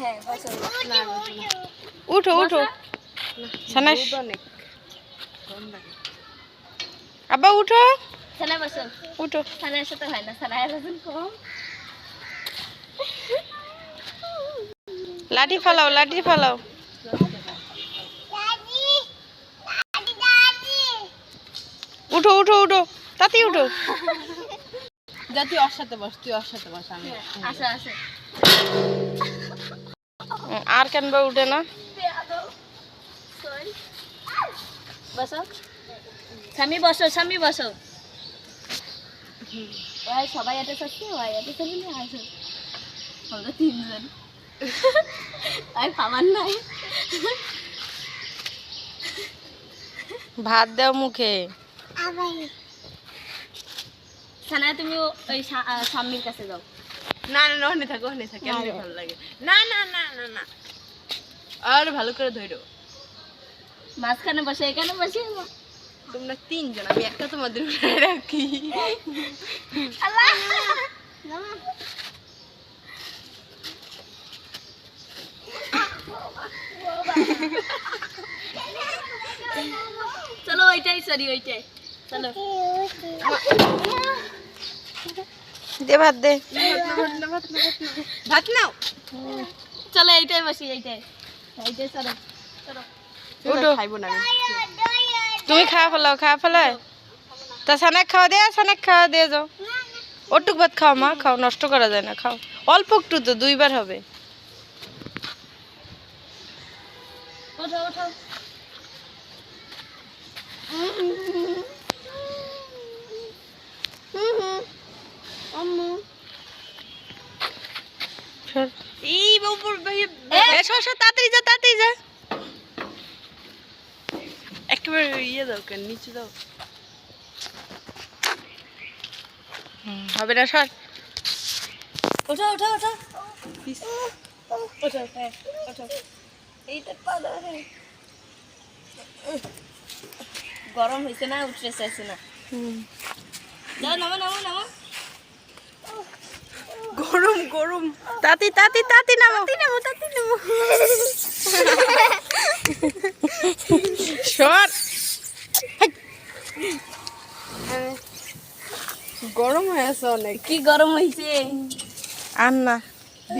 হ্যাঁ বসো না উঠো উঠো সানাস আব্বা উঠো সানা বসো উঠো সানার সাথে হয় না সানা ওজন কম লাঠি ফালাও লাঠি ফালাও উঠো উঠো উঠো তাতি উঠো যা তুই ওর সাথে বস আমি আসো আসো আর কেন বা উঠে না বসো স্বামী বসো ওই সবাই এটা সত্যি ওই এটা চলে নিয়ে আসো আমরা তিনজন আর খাবার নাই ভাত দাও মুখে সানা তুমি ওই স্বামীর কাছে যাও না ওখানে থাকো এমনি ভালো লাগে না আর ভালো করে ধরো মাঝখানে বসে এখানে বসে তোমরা তিনজন আমি একটা তোমাদের উপরে রাখি চলো ওইটাই চলো দে ভাত দে ভাত নাও চলো এইটাই বসি এইটাই চলো উঠো খাইবো না তুমি খাওয়া ফেলাও তা সানাক খাওয়া দে যাও ওটুক ভাত খাও মা খাও নষ্ট করা যায় না খাও অল্প একটু তো 2 বার হবে ওঠো এই বাবুর ভাই এসো তাড়াতাড়ি যা একেবারে দাও কেন নিচে দাও হবে না সর ওঠো এইটা পালো গরম হয়েছে না উঠতে চাইছে না যাও নামো গরম তাতি নামো সর গরম হয়ে আছে অনেক কি গরম হয়েছে আর না